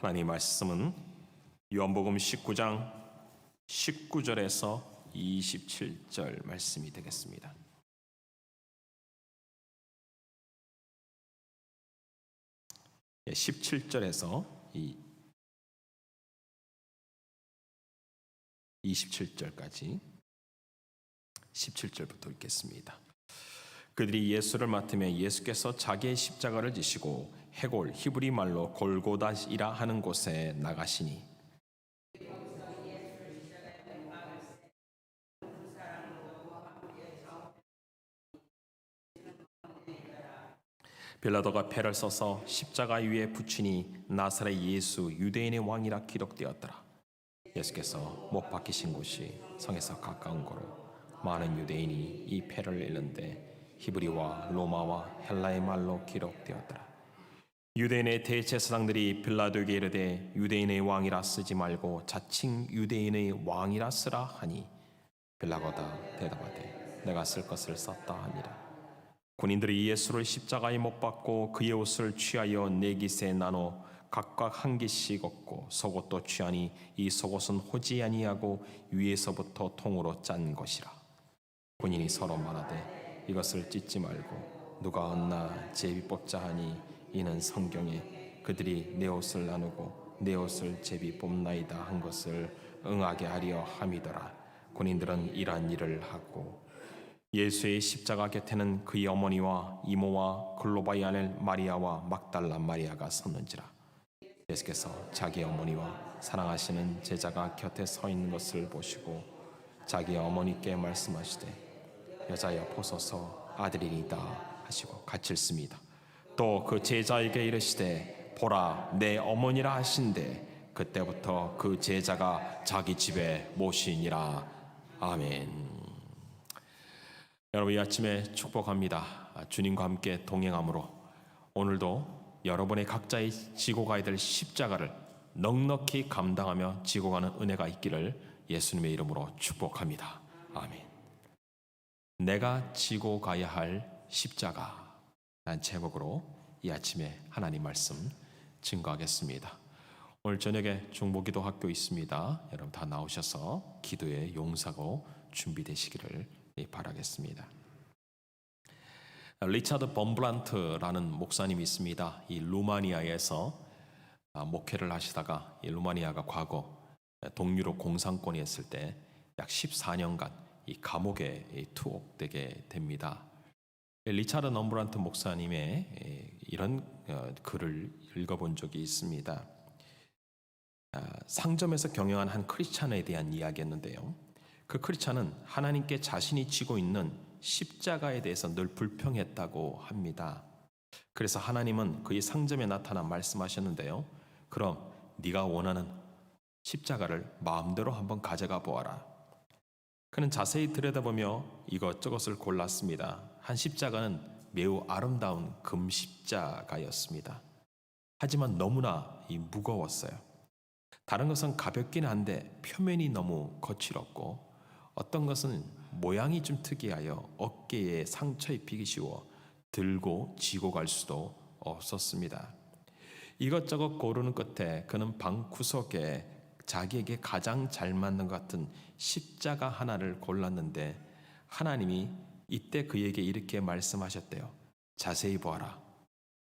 하나님 말씀은 요한복음 19장 19절에서 27절 말씀이 되겠습니다. 예, 17절에서 27절까지 17절부터 읽겠습니다. 그들이 예수를 맡으며 예수께서 자기의 십자가를 지시고 해골 히브리 말로 골고다이라 하는 곳에 나가시니 빌라도가 패를 써서 십자가 위에 붙이니 나사렛 예수 유대인의 왕이라 기록되었더라. 예수께서 못 박히신 곳이 성에서 가까운 거로 많은 유대인이 이 패를 읽는데 히브리와 로마와 헬라의 말로 기록되었더라. 유대인의 대제사장들이 빌라도에게 이르되 유대인의 왕이라 쓰지 말고 자칭 유대인의 왕이라 쓰라 하니 빌라도가 대답하되 내가 쓸 것을 썼다 하니라. 군인들이 예수를 십자가에 못 박고 그의 옷을 취하여 네 깃에 나눠 각각 한 깃씩 얻고 속옷도 취하니 이 속옷은 호지 아니하고 위에서부터 통으로 짠 것이라. 군인이 서로 말하되 이것을 찢지 말고 누가 얻나 제비 뽑자 하니 이는 성경에 그들이 내 옷을 나누고 내 옷을 제비 뽑나이다 한 것을 응하게 하려 함이더라. 군인들은 이러한 일을 하고 예수의 십자가 곁에는 그의 어머니와 이모와 글로바의 아내 마리아와 막달라 마리아가 섰는지라. 예수께서 자기 어머니와 사랑하시는 제자가 곁에 서 있는 것을 보시고 자기 어머니께 말씀하시되 여자여 보소서 아들이니이다 하시고 같이 읽습니다. 또 그 제자에게 이르시되 보라 내 어머니라 하신대 그때부터 그 제자가 자기 집에 모시니라. 아멘. 여러분 이 아침에 축복합니다. 주님과 함께 동행함으로 오늘도 여러분의 각자의 지고 가야 될 십자가를 넉넉히 감당하며 지고 가는 은혜가 있기를 예수님의 이름으로 축복합니다. 아멘. 내가 지고 가야 할 십자가 라는 제목으로 이 아침에 하나님 말씀 증거하겠습니다. 오늘 저녁에 중보기도 학교 있습니다. 여러분 다 나오셔서 기도에 용사고 준비되시기를 바라겠습니다. 리차드 범블란트라는 목사님이 있습니다. 이 루마니아에서 목회를 하시다가 이 루마니아가 과거 동유럽 공산권이 했을 때 약 14년간 이 감옥에 투옥되게 됩니다. 리차드 범블란트 목사님의 이런 글을 읽어본 적이 있습니다. 상점에서 경영한 한 크리스찬에 대한 이야기였는데요. 그 크리스찬은 하나님께 자신이 지고 있는 십자가에 대해서 늘 불평했다고 합니다. 그래서 하나님은 그의 상점에 나타나 말씀하셨는데요. 그럼 네가 원하는 십자가를 마음대로 한번 가져가 보아라. 그는 자세히 들여다보며 이것저것을 골랐습니다. 한 십자가는 매우 아름다운 금 십자가였습니다. 하지만 너무나 무거웠어요. 다른 것은 가볍긴 한데 표면이 너무 거칠었고 어떤 것은 모양이 좀 특이하여 어깨에 상처 입히기 쉬워 들고 지고 갈 수도 없었습니다. 이것저것 고르는 끝에 그는 방 구석에 자기에게 가장 잘 맞는 것 같은 십자가 하나를 골랐는데 하나님이 이때 그에게 이렇게 말씀하셨대요. 자세히 보아라.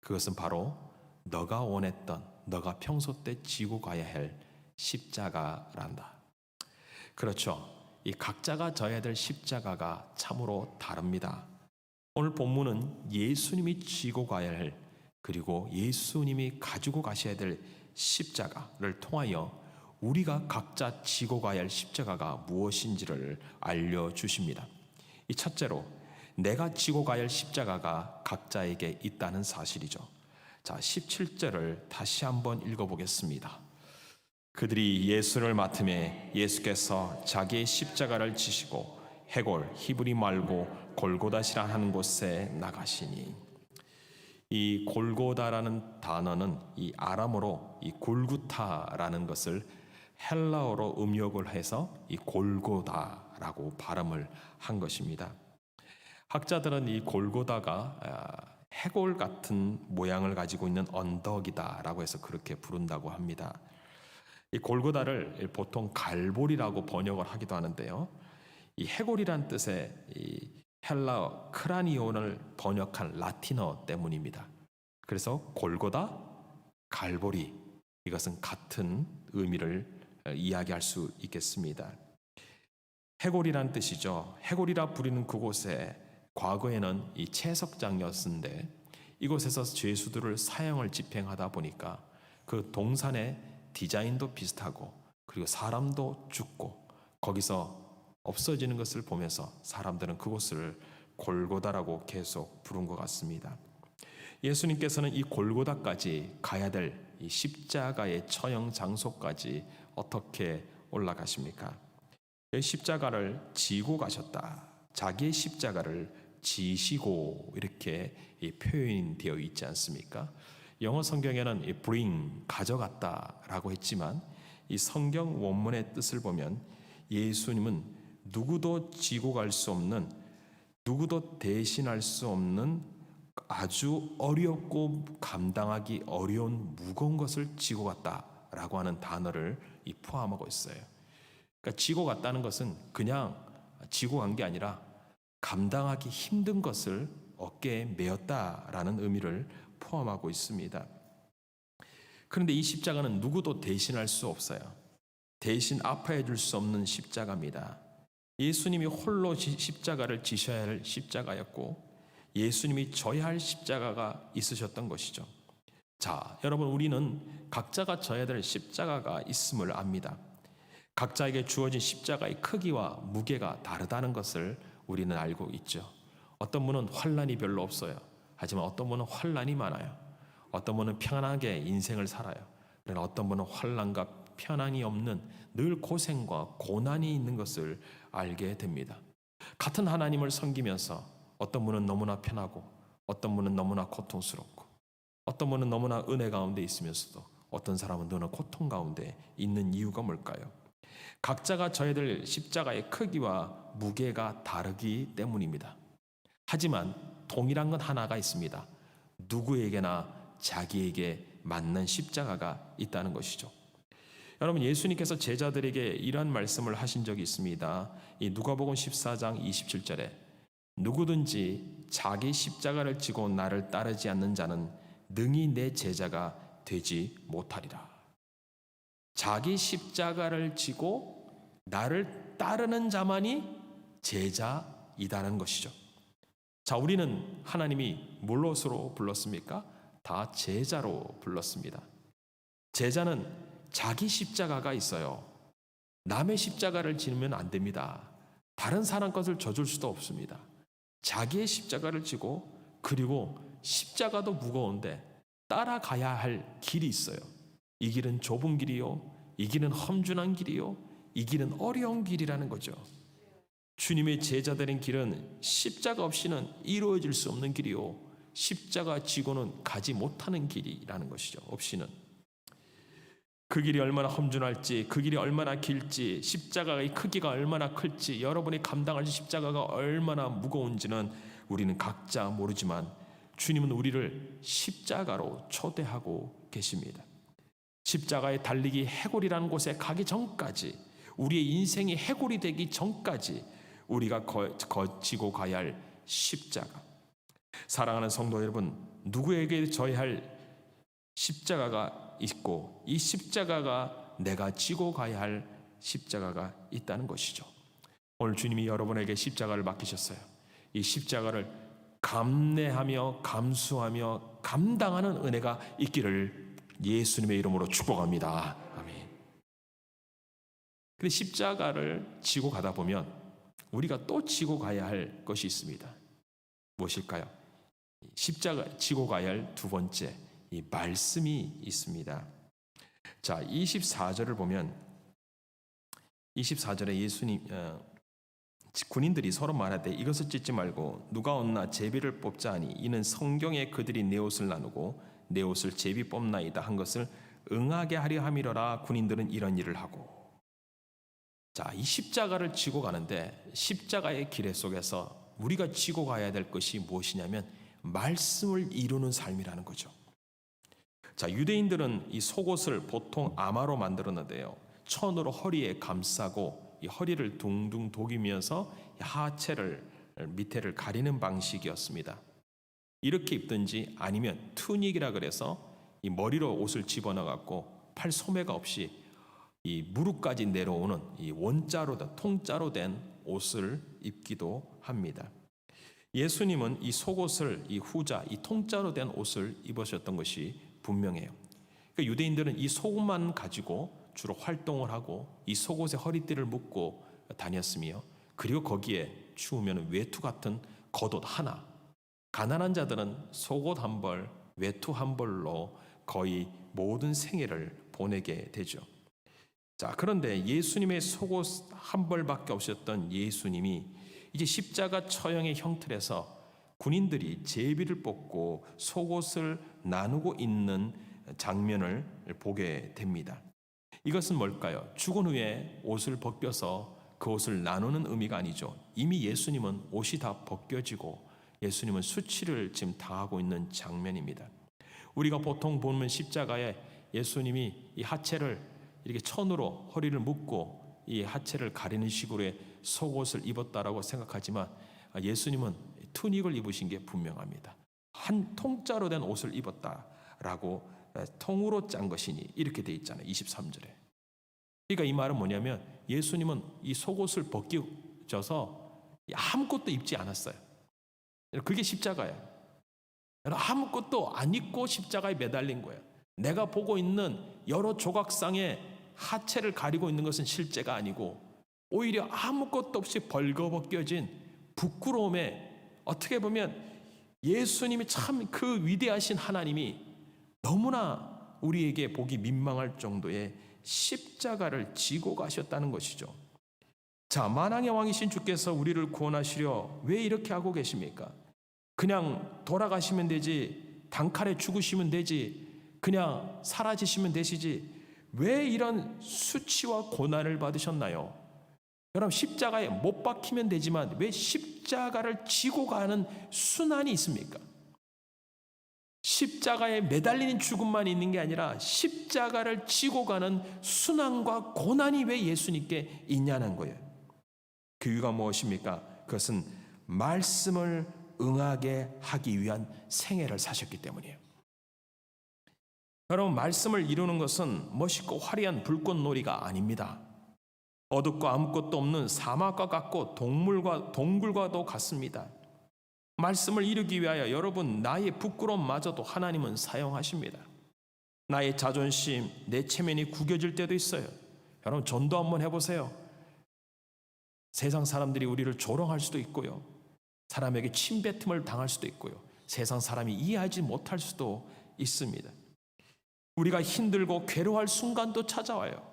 그것은 바로 너가 원했던 너가 평소 때 지고 가야 할 십자가란다. 그렇죠. 이 각자가 져야 될 십자가가 참으로 다릅니다. 오늘 본문은 예수님이 지고 가야 할 그리고 예수님이 가지고 가셔야 될 십자가를 통하여 우리가 각자 지고 가야 할 십자가가 무엇인지를 알려주십니다. 이 첫째로 내가 지고 가야 할 십자가가 각자에게 있다는 사실이죠. 자, 17절을 다시 한번 읽어보겠습니다. 그들이 예수를 맡으며 예수께서 자기의 십자가를 지시고 해골 히브리 말고 골고다시라 하는 곳에 나가시니 이 골고다라는 단어는 이 아람어로 이 골구타라는 것을 헬라어로 음역을 해서 이 골고다라고 발음을 한 것입니다. 학자들은 이 골고다가 해골 같은 모양을 가지고 있는 언덕이다라고 해서 그렇게 부른다고 합니다. 이 골고다를 보통 갈보리라고 번역을 하기도 하는데요. 이 해골이란 뜻의 이 헬라어 크라니온을 번역한 라틴어 때문입니다. 그래서 골고다, 갈보리, 이것은 같은 의미를 이야기할 수 있겠습니다. 해골이란 뜻이죠. 해골이라 부르는 그곳에 과거에는 이 채석장이었는데 이곳에서 죄수들을 사형을 집행하다 보니까 그 동산의 디자인도 비슷하고 그리고 사람도 죽고 거기서 없어지는 것을 보면서 사람들은 그곳을 골고다라고 계속 부른 것 같습니다. 예수님께서는 이 골고다까지 가야 될 이 십자가의 처형 장소까지 어떻게 올라가십니까? 십자가를 지고 가셨다. 자기의 십자가를 지시고 이렇게 표현되어 있지 않습니까? 영어 성경에는 bring 가져갔다라고 했지만 이 성경 원문의 뜻을 보면 예수님은 누구도 지고 갈 수 없는, 누구도 대신할 수 없는 아주 어렵고 감당하기 어려운 무거운 것을 지고 갔다라고 하는 단어를 포함하고 있어요. 그러니까 지고 갔다는 것은 그냥 지고 간 게 아니라 감당하기 힘든 것을 어깨에 메었다라는 의미를 포함하고 있습니다. 그런데 이 십자가는 누구도 대신할 수 없어요. 대신 아파해 줄 수 없는 십자가입니다. 예수님이 홀로 십자가를 지셔야 할 십자가였고 예수님이 져야 할 십자가가 있으셨던 것이죠. 자, 여러분, 우리는 각자가 져야 될 십자가가 있음을 압니다. 각자에게 주어진 십자가의 크기와 무게가 다르다는 것을 우리는 알고 있죠. 어떤 분은 환난이 별로 없어요. 하지만 어떤 분은 환난이 많아요. 어떤 분은 편안하게 인생을 살아요. 그러나 어떤 분은 환난과 편안이 없는 늘 고생과 고난이 있는 것을 알게 됩니다. 같은 하나님을 섬기면서 어떤 분은 너무나 편하고 어떤 분은 너무나 고통스럽고 어떤 분은 너무나 은혜 가운데 있으면서도 어떤 사람은 너무나 고통 가운데 있는 이유가 뭘까요? 각자가 져야 될 십자가의 크기와 무게가 다르기 때문입니다. 하지만 동일한 건 하나가 있습니다. 누구에게나 자기에게 맞는 십자가가 있다는 것이죠. 여러분, 예수님께서 제자들에게 이러한 말씀을 하신 적이 있습니다. 이 누가복음 14장 27절에 누구든지 자기 십자가를 지고 나를 따르지 않는 자는 능히 내 제자가 되지 못하리라. 자기 십자가를 지고 나를 따르는 자만이 제자이다는 것이죠. 자, 우리는 하나님이 무엇으로 불렀습니까? 다 제자로 불렀습니다. 제자는 자기 십자가가 있어요. 남의 십자가를 지면 안 됩니다. 다른 사람 것을 져줄 수도 없습니다. 자기의 십자가를 지고 그리고 십자가도 무거운데 따라가야 할 길이 있어요. 이 길은 좁은 길이요, 이 길은 험준한 길이요, 이 길은 어려운 길이라는 거죠. 주님의 제자들인 길은 십자가 없이는 이루어질 수 없는 길이요, 십자가 지고는 가지 못하는 길이라는 것이죠. 없이는. 그 길이 얼마나 험준할지, 그 길이 얼마나 길지, 십자가의 크기가 얼마나 클지, 여러분이 감당할 십자가가 얼마나 무거운지는 우리는 각자 모르지만 주님은 우리를 십자가로 초대하고 계십니다. 십자가에 달리기 해골이라는 곳에 가기 전까지, 우리의 인생이 해골이 되기 전까지 우리가 거치고 가야 할 십자가. 사랑하는 성도 여러분, 누구에게 져야 할 십자가가 있고 이 십자가가 내가 지고 가야 할 십자가가 있다는 것이죠. 오늘 주님이 여러분에게 십자가를 맡기셨어요. 이 십자가를 감내하며 감수하며 감당하는 은혜가 있기를 예수님의 이름으로 축복합니다. 아멘. 근데 십자가를 지고 가다 보면 우리가 또 지고 가야 할 것이 있습니다. 무엇일까요? 십자가 지고 가야 할 두 번째 이 말씀이 있습니다. 자, 24절을 보면 24절에 예수님 군인들이 서로 말하되 이것을 찢지 말고 누가 얻나 제비를 뽑자 하니 이는 성경에 그들이 내 옷을 나누고 내 옷을 제비 뽑나이다 한 것을 응하게 하려 함이로라. 군인들은 이런 일을 하고. 자, 이 십자가를 지고 가는데 십자가의 길 속에서 우리가 지고 가야 될 것이 무엇이냐면 말씀을 이루는 삶이라는 거죠. 자, 유대인들은 이 속옷을 보통 아마로 만들었는데요, 천으로 허리에 감싸고 이 허리를 둥둥 독이면서 하체를 밑에를 가리는 방식이었습니다. 이렇게 입든지 아니면 투닉이라 그래서 이 머리로 옷을 집어넣어 갖고 팔 소매가 없이 이 무릎까지 내려오는 이 원자로 통자로 된 옷을 입기도 합니다. 예수님은 이 속옷을 이 후자 이 통자로 된 옷을 입으셨던 것이 분명해요. 그러니까 유대인들은 이 속옷만 가지고 주로 활동을 하고 이 속옷에 허리띠를 묶고 다녔으며, 그리고 거기에 추우면 외투 같은 겉옷 하나, 가난한 자들은 속옷 한 벌, 외투 한 벌로 거의 모든 생애를 보내게 되죠. 자, 그런데 예수님의 속옷 한 벌밖에 없었던 예수님이 이제 십자가 처형의 형틀에서 군인들이 제비를 뽑고 속옷을 나누고 있는 장면을 보게 됩니다. 이것은 뭘까요? 죽은 후에 옷을 벗겨서 그 옷을 나누는 의미가 아니죠. 이미 예수님은 옷이 다 벗겨지고 예수님은 수치를 지금 당하고 있는 장면입니다. 우리가 보통 보면 십자가에 예수님이 이 하체를 이렇게 천으로 허리를 묶고 이 하체를 가리는 식으로의 속옷을 입었다라고 생각하지만, 예수님은 투닉을 입으신 게 분명합니다. 한 통짜로 된 옷을 입었다라고, 통으로 짠 것이니 이렇게 돼 있잖아요. 23절에. 그러니까 이 말은 뭐냐면 예수님은 이 속옷을 벗겨져서 아무것도 입지 않았어요. 그게 십자가예요. 아무것도 안 입고 십자가에 매달린 거예요. 내가 보고 있는 여러 조각상의 하체를 가리고 있는 것은 실제가 아니고 오히려 아무것도 없이 벌거벗겨진 부끄러움에, 어떻게 보면 예수님이 참 그 위대하신 하나님이 너무나 우리에게 보기 민망할 정도의 십자가를 지고 가셨다는 것이죠. 자, 만왕의 왕이신 주께서 우리를 구원하시려 왜 이렇게 하고 계십니까? 그냥 돌아가시면 되지, 단칼에 죽으시면 되지, 그냥 사라지시면 되시지, 왜 이런 수치와 고난을 받으셨나요? 여러분, 십자가에 못 박히면 되지만 왜 십자가를 지고 가는 순환이 있습니까? 십자가에 매달리는 죽음만 있는 게 아니라 십자가를 지고 가는 순환과 고난이 왜 예수님께 있냐는 거예요. 그 이유가 무엇입니까? 그것은 말씀을 응하게 하기 위한 생애를 사셨기 때문이에요. 여러분, 말씀을 이루는 것은 멋있고 화려한 불꽃놀이가 아닙니다. 어둡고 아무것도 없는 사막과 같고 동굴과도 같습니다. 말씀을 이루기 위하여 여러분, 나의 부끄러움마저도 하나님은 사용하십니다. 나의 자존심, 내 체면이 구겨질 때도 있어요. 여러분, 전도 한번 해보세요. 세상 사람들이 우리를 조롱할 수도 있고요, 사람에게 침뱉음을 당할 수도 있고요, 세상 사람이 이해하지 못할 수도 있습니다. 우리가 힘들고 괴로워할 순간도 찾아와요.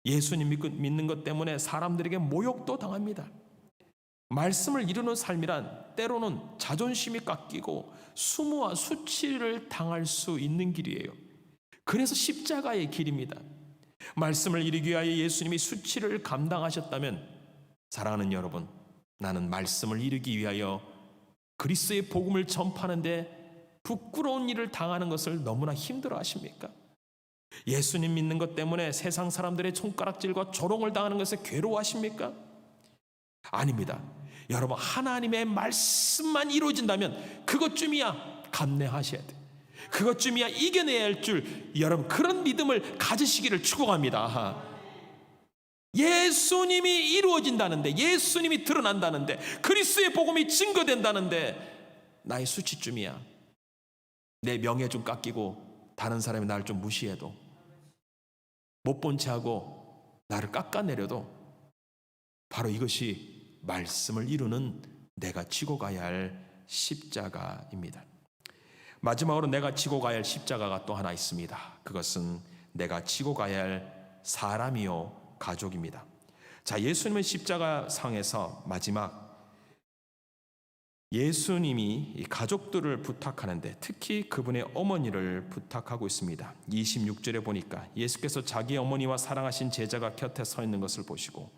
예수님 믿는 것 때문에 사람들에게 모욕도 당합니다. 말씀을 이루는 삶이란 때로는 자존심이 깎이고 수모와 수치를 당할 수 있는 길이에요. 그래서 십자가의 길입니다. 말씀을 이루기 위하여 예수님이 수치를 감당하셨다면, 사랑하는 여러분, 나는 말씀을 이루기 위하여 그리스도의 복음을 전파하는데 부끄러운 일을 당하는 것을 너무나 힘들어 하십니까? 예수님 믿는 것 때문에 세상 사람들의 손가락질과 조롱을 당하는 것에 괴로워하십니까? 아닙니다. 여러분, 하나님의 말씀만 이루어진다면 그것쯤이야 감내하셔야 돼. 그것쯤이야 이겨내야 할 줄, 여러분, 그런 믿음을 가지시기를 축복합니다. 예수님이 이루어진다는데, 예수님이 드러난다는데, 그리스도의 복음이 증거된다는데 나의 수치쯤이야. 내 명예 좀 깎이고 다른 사람이 나를 좀 무시해도, 못 본 채 하고 나를 깎아내려도, 바로 이것이 말씀을 이루는 내가 지고 가야 할 십자가입니다. 마지막으로 내가 지고 가야 할 십자가가 또 하나 있습니다. 그것은 내가 지고 가야 할 사람이요 가족입니다. 자, 예수님은 십자가 상에서 마지막 예수님이 가족들을 부탁하는데 특히 그분의 어머니를 부탁하고 있습니다. 26절에 보니까 예수께서 자기 어머니와 사랑하신 제자가 곁에 서 있는 것을 보시고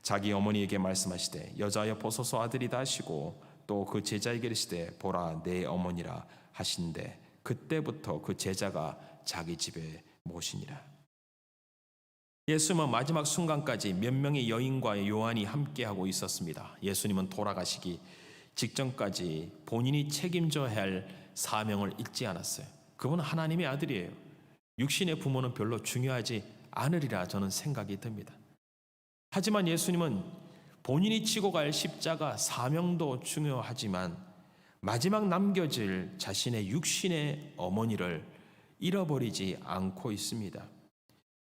자기 어머니에게 말씀하시되 여자여 보소서 아들이다 하시고 또 그 제자에게 이르시되 보라 내 어머니라 하신데 그때부터 그 제자가 자기 집에 모시니라. 예수님은 마지막 순간까지 몇 명의 여인과 요한이 함께하고 있었습니다. 예수님은 돌아가시기 직전까지 본인이 책임져야 할 사명을 잊지 않았어요. 그분은 하나님의 아들이에요. 육신의 부모는 별로 중요하지 않으리라 저는 생각이 듭니다. 하지만 예수님은 본인이 지고 갈 십자가 사명도 중요하지만 마지막 남겨질 자신의 육신의 어머니를 잃어버리지 않고 있습니다.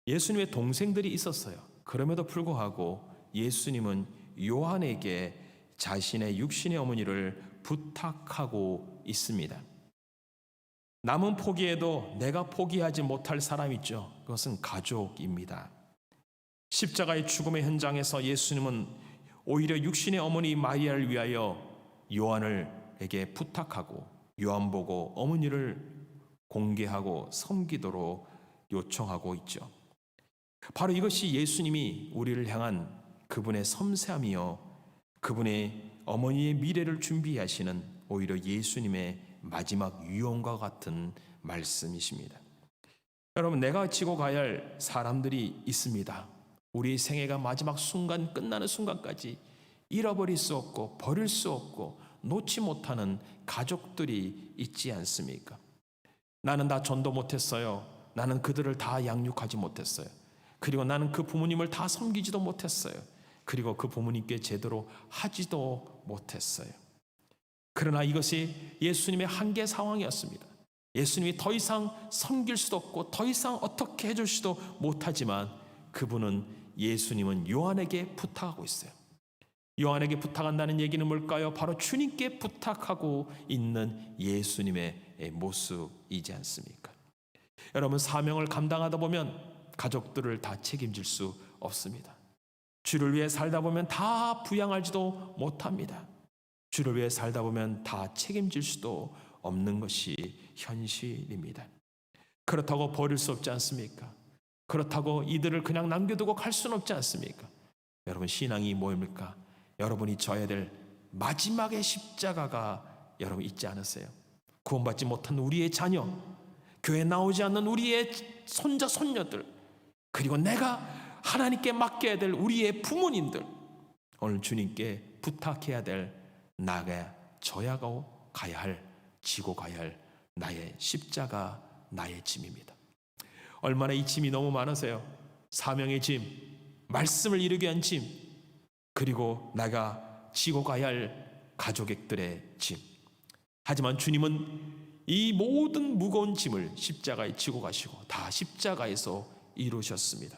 예수님의 동생들이 있었어요. 그럼에도 불구하고 예수님은 요한에게 자신의 육신의 어머니를 부탁하고 있습니다. 남은 포기해도 내가 포기하지 못할 사람 있죠. 그것은 가족입니다. 십자가의 죽음의 현장에서 예수님은 오히려 육신의 어머니 마리아를 위하여 요한에게 부탁하고 요한 보고 어머니를 공개하고 섬기도록 요청하고 있죠. 바로 이것이 예수님이 우리를 향한 그분의 섬세함이요 그분의 어머니의 미래를 준비하시는 오히려 예수님의 마지막 유언과 같은 말씀이십니다. 여러분, 내가 지고 가야 할 사람들이 있습니다. 우리 생애가 마지막 순간 끝나는 순간까지 잃어버릴 수 없고 버릴 수 없고 놓지 못하는 가족들이 있지 않습니까? 나는 다 전도 못했어요. 나는 그들을 다 양육하지 못했어요. 그리고 나는 그 부모님을 다 섬기지도 못했어요. 그리고 그 부모님께 제대로 하지도 못했어요. 그러나 이것이 예수님의 한계 상황이었습니다. 예수님이 더 이상 섬길 수도 없고 더 이상 어떻게 해줄 수도 못하지만 예수님은 요한에게 부탁하고 있어요. 요한에게 부탁한다는 얘기는 뭘까요? 바로 주님께 부탁하고 있는 예수님의 모습이지 않습니까? 여러분, 사명을 감당하다 보면 가족들을 다 책임질 수 없습니다. 주를 위해 살다 보면 다 부양하지도 못합니다. 주를 위해 살다 보면 다 책임질 수도 없는 것이 현실입니다. 그렇다고 버릴 수 없지 않습니까? 그렇다고 이들을 그냥 남겨두고 갈 수는 없지 않습니까? 여러분, 신앙이 뭐입니까? 여러분이 져야 될 마지막의 십자가가 여러분 있지 않으세요? 구원받지 못한 우리의 자녀, 교회 나오지 않는 우리의 손자 손녀들, 그리고 내가 하나님께 맡겨야 될 우리의 부모님들, 오늘 주님께 부탁해야 될 나가 져야 가야 할, 지고 가야 할 나의 십자가, 나의 짐입니다. 얼마나 이 짐이 너무 많으세요? 사명의 짐, 말씀을 이루게 한 짐, 그리고 나가 지고 가야 할 가족들의 짐. 하지만 주님은 이 모든 무거운 짐을 십자가에 지고 가시고 다 십자가에서 이루셨습니다.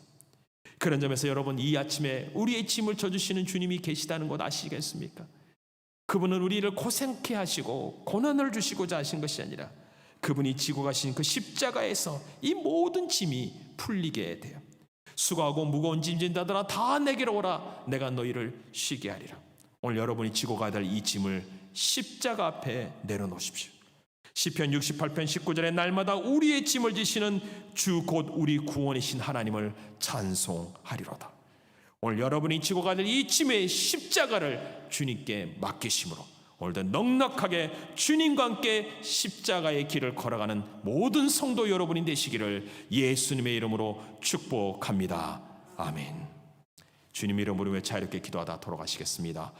그런 점에서 여러분, 이 아침에 우리의 짐을 져주시는 주님이 계시다는 것 아시겠습니까? 그분은 우리를 고생케 하시고 고난을 주시고자 하신 것이 아니라 그분이 지고 가신 그 십자가에서 이 모든 짐이 풀리게 돼요. 수고하고 무거운 짐 진다더라 다 내게로 오라, 내가 너희를 쉬게 하리라. 오늘 여러분이 지고 가야 될 이 짐을 십자가 앞에 내려놓으십시오. 시편 68편 19절에 날마다 우리의 짐을 지시는 주 곧 우리 구원이신 하나님을 찬송하리로다. 오늘 여러분이 지고 가야 될 이 짐의 십자가를 주님께 맡기심으로 오늘도 넉넉하게 주님과 함께 십자가의 길을 걸어가는 모든 성도 여러분이 되시기를 예수님의 이름으로 축복합니다. 아멘. 주님 이름으로 자유롭게 기도하다 돌아가시겠습니다.